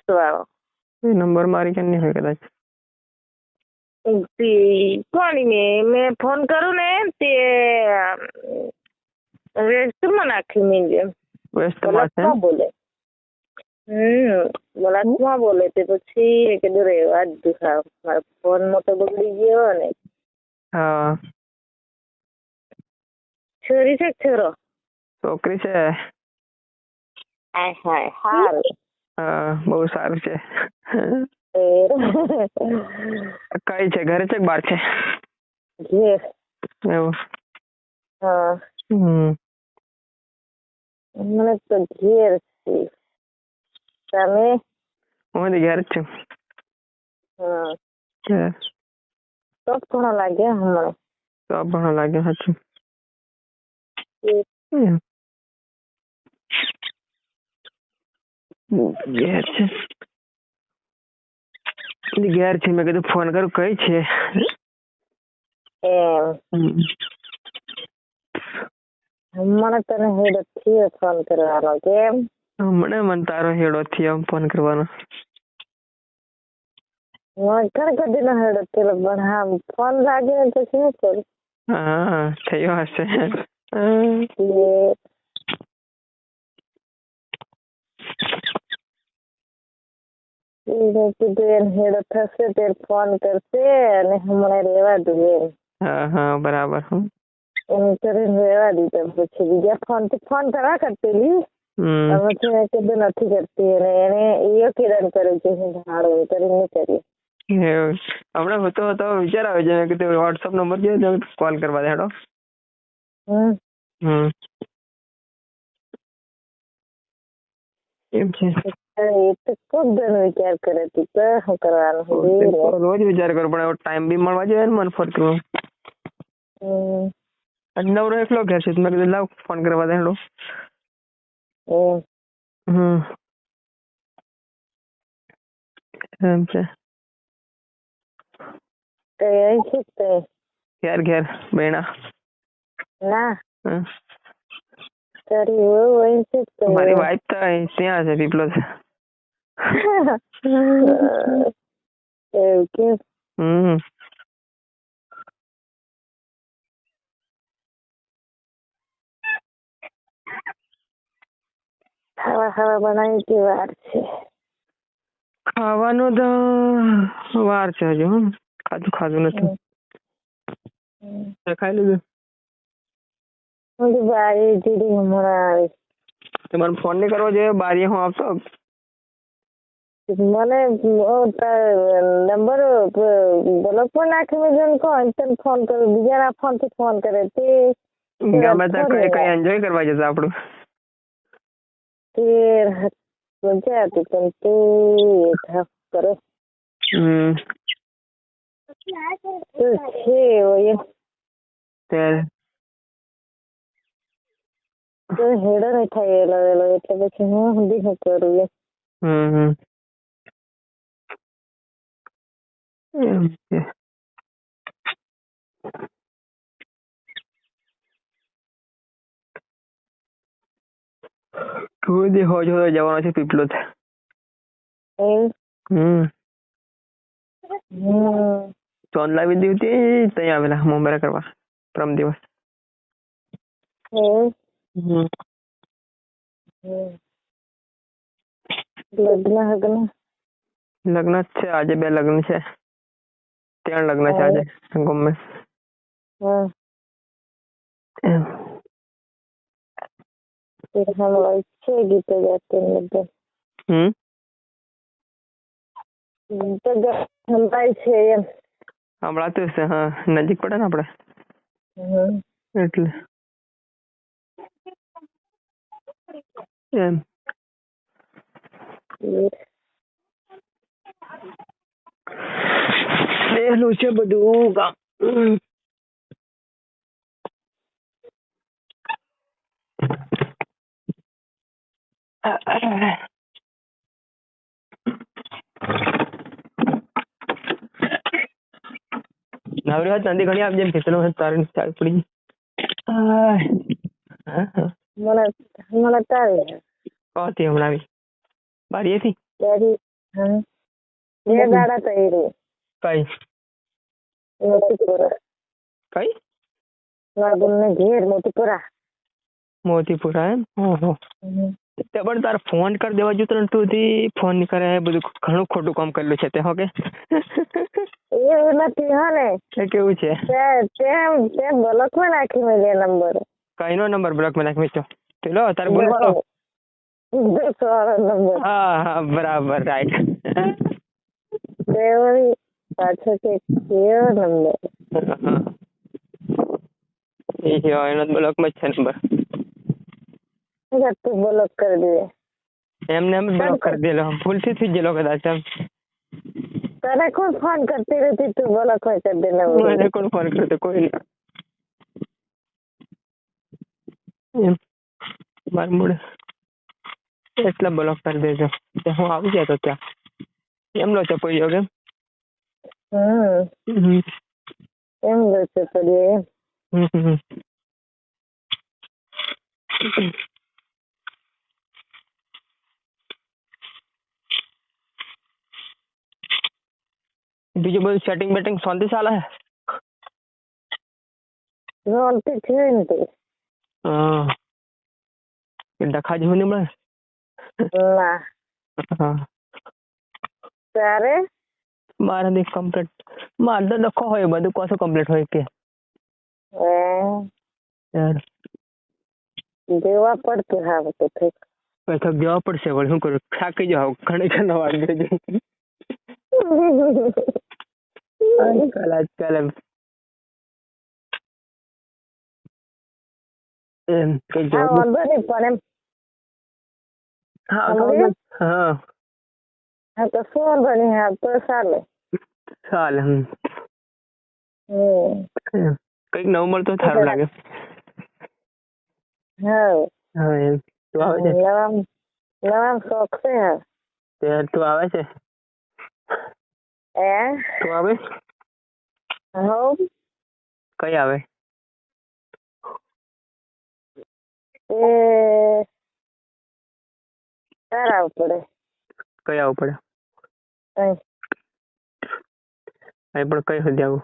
Waste વાળો એ number મારી કેમ નહીં હોય કદાચ. કોની મેં ફોન કરું ને તે વેસ્ટમાં નાખી મેં વેસ્ટમાં છે બોલે બલાત્માં બોલે તે પછી કીધું રેવા જ દુખાવ મારો ફોન મોટો બગડી ગયો ને. હા છોરી છે છોરો છોકરી છે. હાય હાય હારું. હા બહુ સારું છે. કઈ છે ઘરે છે કે બહાર છે? ઘેર. એવું? હા મને તો ઘેર છે. તમે? હું ઘેર જ છું. હા તો ઘણો લાગે હમણાં. તો ઘણો લાગે સાચું. ઘેર છે ઘેર છે મેં કીધું ફોન કરું કઈ છે હમણાં તને હેડ થી ફોન કરવાનો કેમ? મને તારો હેડો થયો ફોન કરવાનો. ઘણી કદી ના હેડ થયેલો પણ હા ફોન લાગે ને તો શું કરું? હા થયો હશે. કીધું હેડો થશે ત્યારે ફોન કરશે અને હમણાં રેવા દઉં એમ. હા હા બરાબર. એમ કરીને રેવા દીધા પછી બીજા ફોન કરવા કરતેલી પછી મેં કીધું નથી કરતી અને એને એ કિરણ કર્યું કે હું હાડું કરીને કરીએ. હમણાં હતો વિચાર આવે છે કે વોટ્સઅપ નંબર છે કોલ કરવા દે હેડો. એમ છે એ તો ખૂબ ઘણો વિચાર કરે તું તો શું કરવાનું રોજ વિચાર કરું પણ એવો ટાઈમ બી મળવા જોઈએ ને મને ફોન કરવો. નવરો એકલો ઘેર છે મેં કીધું લાવ ફોન કરવા દે હેડો. એમ છે ઘેર બેણા ના તારી વહુ છે મારી વાઈફ તો ત્યાં છે પીપલો છે. એવું કે ખાવા બનાવી કે વાર છે? ખાવાનું તો વાર છે હજુ. ખાધું નથી. ખાઈ લીધું? બારી જીડી હમણાં આવી. તમારે ફોન નહીં કરવો જોઈએ બારી હું આવતો? મને નંબર બ્લોકમાં નાખીને જેમ કહો તને ફોન કરું બીજાના ફોન થી ફોન કરે તે ગમે ત્યાં કઈ એન્જોય કરવા જતા આપણું. મજા હતી પણ તે કરે છે હેડો નહીં થાય એલો એટલે પછી હું સુધી શું કરું જવાનો છે પીપલો. ચોન લાવી દીધી હતી ત્યાં આવેલા મુંબઈ કરવા પરમ દિવસ. લગ્ન છે આજે 2 લગ્ન છે 3 લગ્ન છે આજે ગમે. છે ગીતો ગાતે છે એમ હમણાં છે હા નજીક પડે ને આપડે એટલે એમ એનું છે બધું કામ. નવરી ચાંદી ઘણી આપજે ખેતરો તારી ચાલ પડી. મને તારે કોતી હમણાં બારીએથી હમ. બે દાડા થઈ રહી કઈ મોતીપુરા કઈ મારા બોન ને ઘેર મોતીપુરા. મોતીપુરા એમ? ઓહો. તે પણ તારે ફોન કરી દેવા જોતો ને, તું ફોન નહીં કરે. બધું ઘણું ખોટું કામ કરેલું છે તે. હો કે એવું નથી હા ને. એ કેવું છે? તે બ્લોકમાં નાખી મેલ્યા નંબર. કઈનો નંબર બ્લોકમાં નાખી મેચ્યો? પેલો તારે બોલવાનો? 10 વાળો નંબર. હા હા બરાબર રાઈટ. તે વળી પાછો કે કયો નંબર? એ છે એનો બ્લોકમાં જ છે નંબર. તું બ્લોક કરી દે. એમને એમ બ્લોક કરી દેલો, ભૂલથી થઈ ગયેલો કદાચ એમ. તને કોણ ફોન કરતી રહેતી? તું બ્લોક કરી દે નંબર. મને કોણ ફોન કરતો? કોઈ નહીં. એમ મારું મૂડ એટલે બ્લોક કરી દેજો. હું આવી જતો ત્યાં એમનો ચપોઈ ગયો કેમ? એમ જશે પડીએ એમ. બીજું બધું સેટિંગ બેટિંગ શાંતિ ચાલે છે? શાંતિ છે ને તે. હા ડખા જેવું નહીં મળે? ના હા તારે મારે નહીં કમ્પ્લીટ. મારે તો ડખો હોય બધું પાછું કમ્પ્લીટ હોય કે યાર દેવા પડતું હા તો ઠીક. થક જવા પડશે. વળી શું કરું? થાકી જાવ ઘણી ઘણા વાર આજકાલ એમ કઈ હા જોબ. વાંધો નહીં પણ એમ હા હા તો શું વાંધો નહીં. હા તો ચાલે ચાલે. કઈક નવું મળતો સારું લાગે. હા હા એમ તું આવે છે? નવા શોખ છે. તું આવે છે? તું આવે? હવ કઈ આવે? એ તાર આવવું પડે. કઈ આવવું પડે? અહીં અહીં પણ કઈ સુધી આવું?